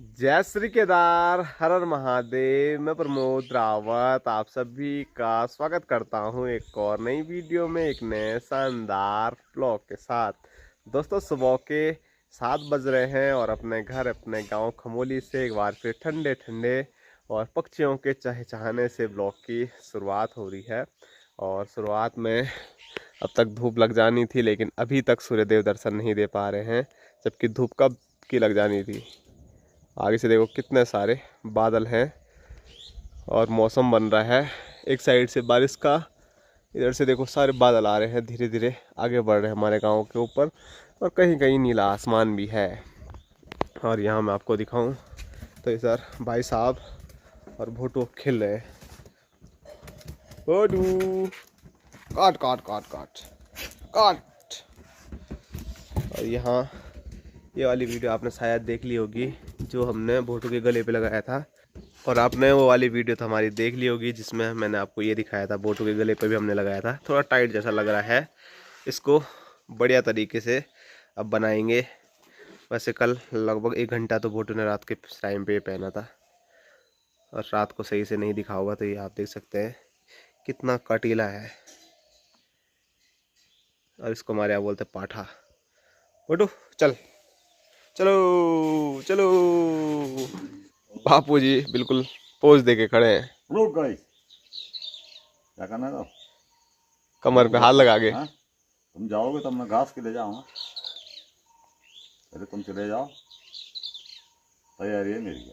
जय श्री केदार, हर हर महादेव। मैं प्रमोद रावत आप सभी का स्वागत करता हूं एक और नई वीडियो में, एक नए शानदार ब्लॉग के साथ। दोस्तों, सुबह के 7 बज रहे हैं और अपने घर अपने गांव खमोली से एक बार फिर ठंडे ठंडे और पक्षियों के चहचहाने से ब्लॉग की शुरुआत हो रही है। और शुरुआत में अब तक धूप लग जानी थी, लेकिन अभी तक सूर्यदेव दर्शन नहीं दे पा रहे हैं, जबकि धूप कब की लग जानी थी। आगे से देखो कितने सारे बादल हैं और मौसम बन रहा है। एक साइड से बारिश का, इधर से देखो सारे बादल आ रहे हैं, धीरे धीरे आगे बढ़ रहे हैं हमारे गांव के ऊपर। और कहीं कहीं नीला आसमान भी है। और यहाँ मैं आपको दिखाऊं तो इधर भाई साहब और भोटू खेल रहे हैं। भोटू काट काट काट काट काट। और यहाँ ये वाली वीडियो आपने शायद देख ली होगी, जो हमने भोटू के गले पे लगाया था। और आपने वो वाली वीडियो तो हमारी देख ली होगी, जिसमें मैंने आपको ये दिखाया था, भोटू के गले पे भी हमने लगाया था। थोड़ा टाइट जैसा लग रहा है, इसको बढ़िया तरीके से अब बनाएंगे। वैसे कल लगभग 1 घंटा तो भोटू ने रात के टाइम पे पहना था, और रात को सही से नहीं दिखा होगा, तो ये आप देख सकते हैं कितना कटीला है। और इसको हमारे यहाँ बोलते पाठा। भोटू चल, चलो चलो। बापू जी बिल्कुल पोज दे के खड़े हैं। रुक गई, क्या करना है? कमर पे हाथ लगा के। हाँ? तुम जाओगे तब मैं घास के ले जाऊंगा। पहले तुम चले जाओ, तैयारी है मेरी।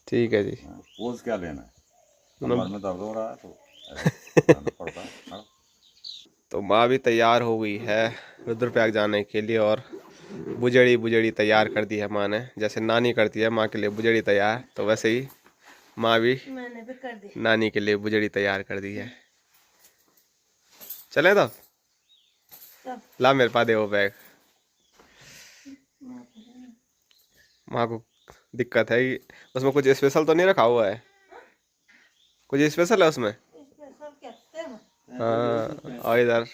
ठीक है जी। पोज क्या लेना है? कमर में दर्द हो रहा है तो ऐसे पड़ता है। तो माँ भी तैयार हो गई है रुद्रप्रयाग जाने के लिए, और बुजड़ी बुजड़ी तैयार कर दी है माँ ने। जैसे नानी करती है माँ के लिए बुजड़ी तैयार, तो वैसे ही माँ भी मैंने भी कर दी। नानी के लिए बुजड़ी तैयार कर दी है। चलें तब? ला मेरे पास दे वो बैग। माँ को दिक्कत है कि उसमें कुछ स्पेशल तो नहीं रखा हुआ है? कुछ स्पेशल है उसमें? हाँ, और इधर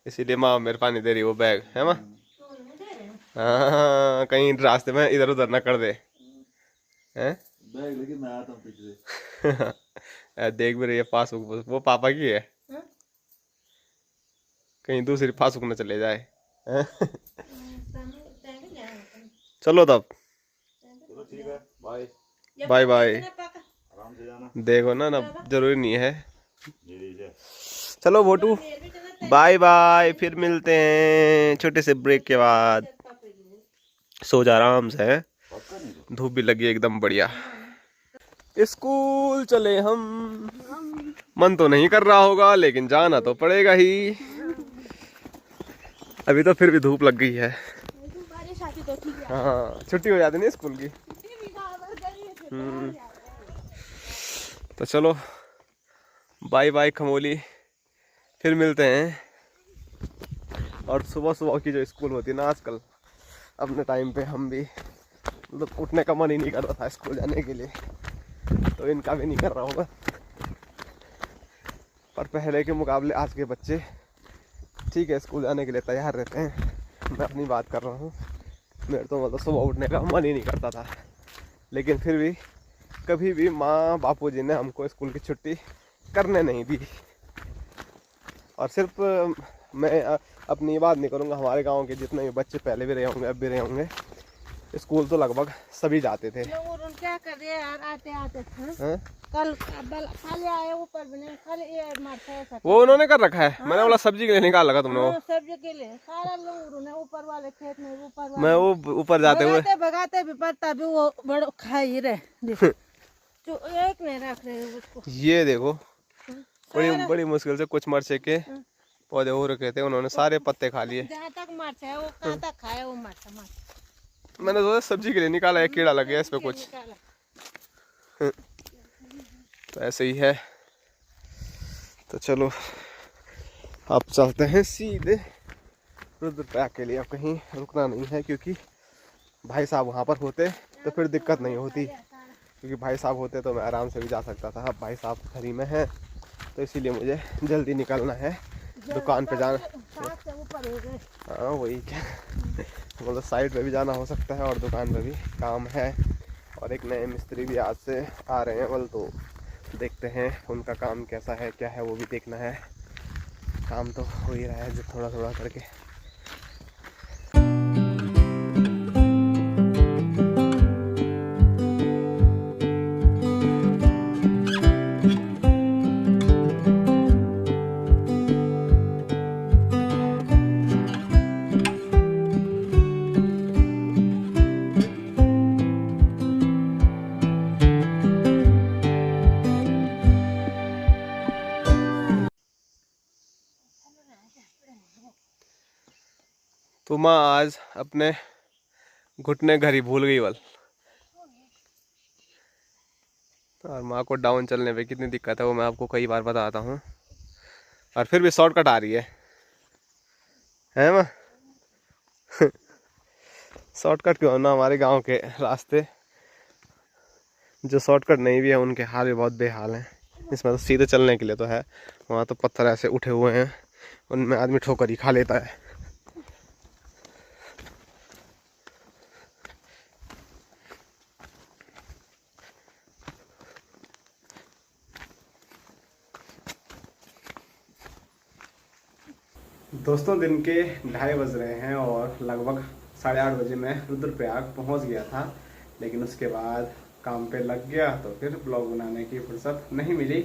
इसीलिए माँ मेरे पास नहीं दे रही वो बैग, है माँ? हाँ, कहीं रास्ते में इधर उधर ना कर दे। हैं? बैग लेके मैं आता हूँ पीछे। देख भी रही है पासबुक, वो पापा की है। कहीं दूसरी पासबुक न चले जाए। चलो तब, चलो ठीक है, बाय बाय बाय। आराम से जाना। देखो ना, जरूरी नहीं है। ये लीजिए। चलो भोटू, बाय बाय, फिर मिलते हैं छोटे से ब्रेक के बाद। सो जा आराम से, है? धूप भी लगी एकदम बढ़िया। स्कूल चले हम। मन तो नहीं कर रहा होगा, लेकिन जाना तो पड़ेगा ही। अभी तो फिर भी धूप लग गई है। हाँ, छुट्टी हो जाती नहीं स्कूल की। तो चलो बाय बाय खमोली, फिर मिलते हैं। और सुबह सुबह की जो स्कूल होती है ना आजकल, अपने टाइम पे हम भी मतलब उठने का मन ही नहीं कर रहा था स्कूल जाने के लिए, तो इनका भी नहीं कर रहा होगा। पर पहले के मुकाबले आज के बच्चे ठीक है, स्कूल जाने के लिए तैयार रहते हैं। मैं अपनी बात कर रहा हूँ, मेरे तो मतलब सुबह उठने का मन ही नहीं करता था, लेकिन फिर भी कभी भी माँ बापूजी ने हमको स्कूल की छुट्टी करने नहीं दी। और सिर्फ मैं अपनी बात नहीं करूँगा, हमारे गांव के जितने भी बच्चे पहले भी रहे होंगे अब भी रहे होंगे, स्कूल तो लगभग सभी जाते थे। क्या कर रहे यार, आते आते कल आए ऊपर बने, कल ये मारता वो उन्होंने कर रखा है। मैंने बोला सब्जी के लिए निकाल लगा तुमने वो। सब्जी के लिए सारा लोग ऊपर वाले खेत में, ऊपर वाले मैं वो ऊपर जाते हुए भगाते भी पड़ता भी वो बड़ो खा ही रहे। जो एक नहीं रख रहे उसको। ये देखो, बड़ी बड़ी मुश्किल से कुछ मरचे के पौधे हो रखे थे, उन्होंने सारे पत्ते खा लिए। जहाँ तक मरचा है वो कहाँ तक खाया वो मरचा। मैंने सोचा सब्जी के लिए निकाला है, कीड़ा लग गया इस पे कुछ। तो ऐसे ही है। तो चलो अब चलते हैं सीधे रुद्रप्रयाग के लिए। अब कहीं रुकना नहीं है, क्योंकि भाई साहब वहाँ पर होते तो फिर दिक्कत नहीं होती, क्योंकि भाई साहब होते तो मैं आराम से भी जा सकता था। अब भाई साहब घर ही में हैं, तो इसीलिए मुझे जल्दी निकलना है। दुकान पे जाना। 7 से ऊपर हो गए। हाँ वही क्या मतलब साइड पे भी जाना हो सकता है और दुकान पे भी काम है। और एक नए मिस्त्री भी आज से आ रहे हैं बोल, तो देखते हैं उनका काम कैसा है क्या है वो भी देखना है। काम तो हो ही रहा है जो थोड़ा थोड़ा करके। तो माँ आज अपने घुटने घर ही भूल गई बल। और माँ को डाउन चलने पे कितनी दिक्कत है वो मैं आपको कई बार बताता हूँ। और फिर भी शॉर्टकट आ रही है माँ शॉर्टकट क्यों ना, हमारे गांव के रास्ते जो शॉर्टकट नहीं भी है उनके हाल भी बहुत बेहाल हैं। इसमें तो सीधे चलने के लिए तो है, वहाँ तो पत्थर ऐसे उठे हुए हैं उनमें आदमी ठोकर ही खा लेता है। दोस्तों दिन के 2:30 बज रहे हैं और लगभग 8:30 बजे मैं रुद्रप्रयाग पहुंच गया था। लेकिन उसके बाद काम पे लग गया तो फिर ब्लॉग बनाने की फुर्सत नहीं मिली।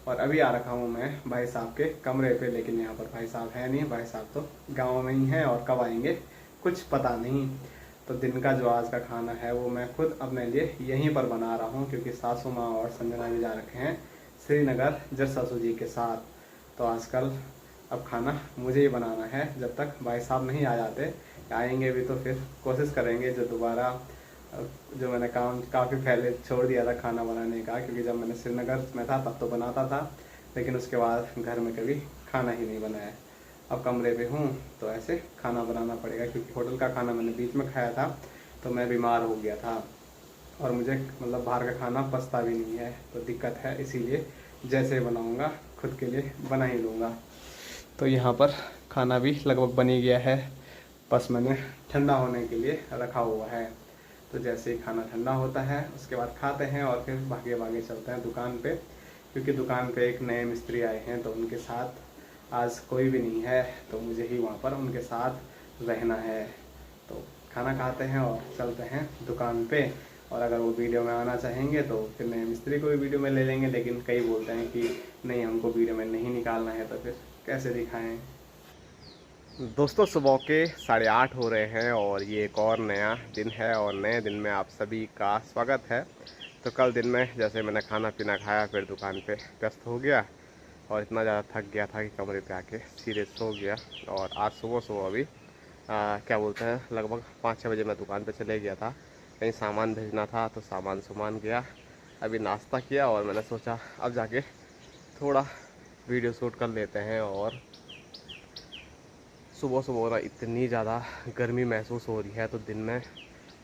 और अभी आ रखा हूं मैं भाई साहब के कमरे पे, लेकिन यहाँ पर भाई साहब है नहीं। भाई साहब तो गांव में ही हैं और कब आएंगे कुछ पता नहीं। तो दिन का जो आज का खाना है वो मैं खुद अपने लिए यहीं पर बना रहा हूँ, क्योंकि सासू माँ और संजना भी जा रखे हैं श्रीनगर जरसासू जी के साथ। तो आजकल अब खाना मुझे ही बनाना है जब तक भाई साहब नहीं आ जाते। आएंगे भी तो फिर कोशिश करेंगे जो दोबारा जो मैंने काम काफ़ी पहले छोड़ दिया था खाना बनाने का, क्योंकि जब मैंने श्रीनगर में था तब तो बनाता था, लेकिन उसके बाद घर में कभी खाना ही नहीं बनाया। अब कमरे पे हूँ तो ऐसे खाना बनाना पड़ेगा, क्योंकि होटल का खाना मैंने बीच में खाया था तो मैं बीमार हो गया था और मुझे मतलब बाहर का खाना पचता भी नहीं है, तो दिक्कत है। इसीलिए जैसे बनाऊँगा खुद के लिए बना ही लूँगा। तो यहाँ पर खाना भी लगभग बन ही गया है, बस मैंने ठंडा होने के लिए रखा हुआ है। तो जैसे ही खाना ठंडा होता है उसके बाद खाते हैं और फिर भागे भागे चलते हैं दुकान पे, क्योंकि दुकान पे एक नए मिस्त्री आए हैं तो उनके साथ आज कोई भी नहीं है, तो मुझे ही वहाँ पर उनके साथ रहना है। तो खाना खाते हैं और चलते हैं दुकान पे। और अगर वो वीडियो में आना चाहेंगे तो फिर नए मिस्त्री को भी वीडियो में ले लेंगे, लेकिन कई बोलते हैं कि नहीं हमको वीडियो में नहीं निकालना है, तो फिर कैसे दिखाएं। दोस्तों सुबह के 8:30 हो रहे हैं और ये एक और नया दिन है और नए दिन में आप सभी का स्वागत है। तो कल दिन में जैसे मैंने खाना पीना खाया फिर दुकान पे व्यस्त हो गया और इतना ज़्यादा थक गया था कि कमरे पे आके सीधे सो गया। और आज सुबह सुबह अभी क्या बोलते हैं लगभग 5-6 बजे मैं दुकान पे चले गया था, कहीं सामान भेजना था तो सामान गया। अभी नाश्ता किया और मैंने सोचा अब जाके थोड़ा वीडियो शूट कर लेते हैं। और सुबह सुबह ना इतनी ज़्यादा गर्मी महसूस हो रही है, तो दिन में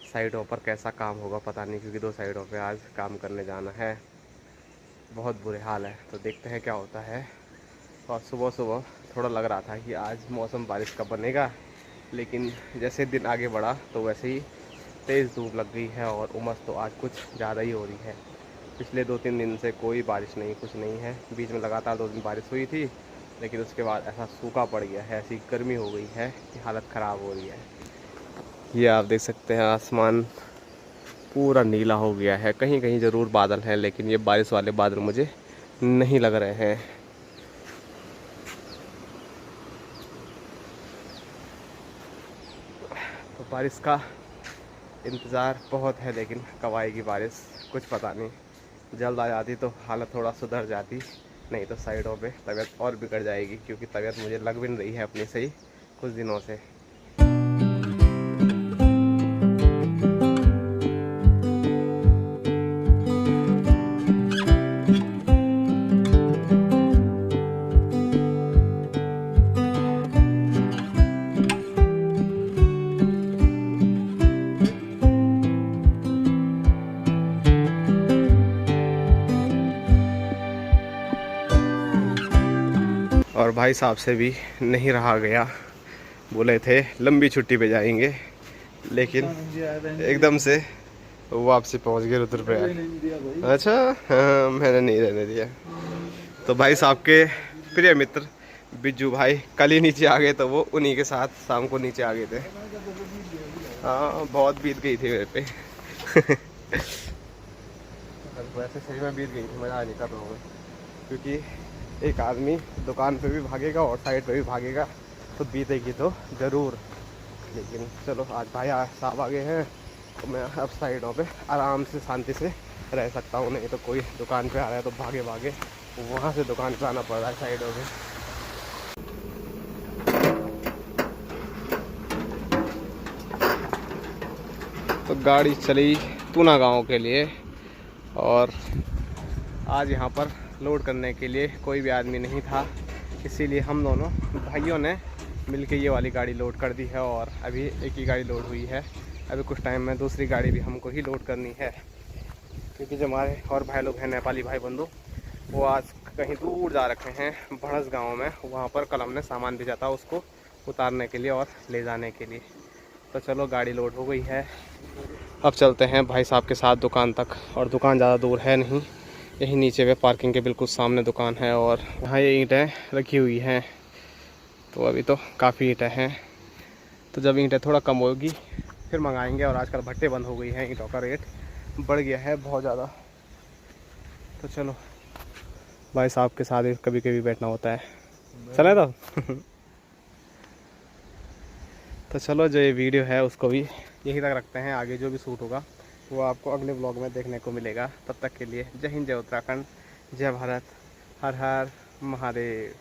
साइडों पर कैसा काम होगा पता नहीं, क्योंकि 2 साइडों पे आज काम करने जाना है। बहुत बुरे हाल है, तो देखते हैं क्या होता है। और सुबह सुबह थोड़ा लग रहा था कि आज मौसम बारिश का बनेगा, लेकिन जैसे दिन आगे बढ़ा तो वैसे ही तेज़ धूप लग गई है और उमस तो आज कुछ ज़्यादा ही हो रही है। पिछले 2-3 दिन से कोई बारिश नहीं, कुछ नहीं है। बीच में लगातार 2 दिन बारिश हुई थी, लेकिन उसके बाद ऐसा सूखा पड़ गया है, ऐसी गर्मी हो गई है कि हालत ख़राब हो रही है। ये आप देख सकते हैं आसमान पूरा नीला हो गया है, कहीं कहीं ज़रूर बादल हैं, लेकिन ये बारिश वाले बादल मुझे नहीं लग रहे हैं। तो बारिश का इंतज़ार बहुत है, लेकिन कब आएगी बारिश कुछ पता नहीं। जल्द आ जाती तो हालत थोड़ा सुधर जाती, नहीं तो साइडों पे तबीयत और बिगड़ जाएगी, क्योंकि तबीयत मुझे लग भी नहीं रही है अपनी सही कुछ दिनों से। और भाई साहब से भी नहीं रहा गया, बोले थे लंबी छुट्टी पे जाएंगे, लेकिन एकदम से वापसी पहुंच गए रुद्रप्रयाग। अच्छा हाँ, मैंने नहीं रहने दिया। तो भाई साहब के प्रिय मित्र बिज्जू भाई कल ही नीचे आ गए, तो वो उन्हीं के साथ शाम को नीचे आ गए थे। हाँ बहुत बीत गई थी मेरे पे। वैसे सही में बीत गई थी, मज़ा नहीं कर रहा हूँ, क्योंकि एक आदमी दुकान पे भी भागेगा और साइड पे भी भागेगा तो बीतेगी तो ज़रूर। लेकिन चलो आज भाई साहब आ गए हैं, तो मैं अब साइडों पे आराम से शांति से रह सकता हूँ। नहीं तो कोई दुकान पे आ रहा है तो भागे भागे वहाँ से दुकान पे आना पड़ रहा है साइडों पे। तो गाड़ी चली तूना गांव के लिए, और आज यहाँ पर लोड करने के लिए कोई भी आदमी नहीं था, इसीलिए हम दोनों भाइयों ने मिलके ये वाली गाड़ी लोड कर दी है। और अभी एक ही गाड़ी लोड हुई है, अभी कुछ टाइम में दूसरी गाड़ी भी हमको ही लोड करनी है, क्योंकि जो हमारे और भाई लोग हैं नेपाली भाई बंधु, वो आज कहीं दूर जा रखे हैं भड़स गांव में। वहाँ पर कल हमने सामान भेजा था उसको उतारने के लिए और ले जाने के लिए। तो चलो गाड़ी लोड हो गई है, अब चलते हैं भाई साहब के साथ दुकान तक। और दुकान ज़्यादा दूर है नहीं, यही नीचे में पार्किंग के बिल्कुल सामने दुकान है, और यहाँ ये ईंटें रखी हुई हैं। तो अभी तो काफ़ी ईंटें हैं, तो जब ईंटें थोड़ा कम होगी फिर मंगाएंगे। और आजकल भट्टे बंद हो गई हैं, ईंटों का रेट बढ़ गया है बहुत ज़्यादा। तो चलो भाई साहब के साथ कभी कभी बैठना होता है, चले तो। तो चलो जो ये वीडियो है उसको भी यहीं तक रखते हैं, आगे जो भी शूट होगा वो आपको अगले ब्लॉग में देखने को मिलेगा। तब तक के लिए जय हिंद, जय उत्तराखंड, जय भारत, हर हर महादेव।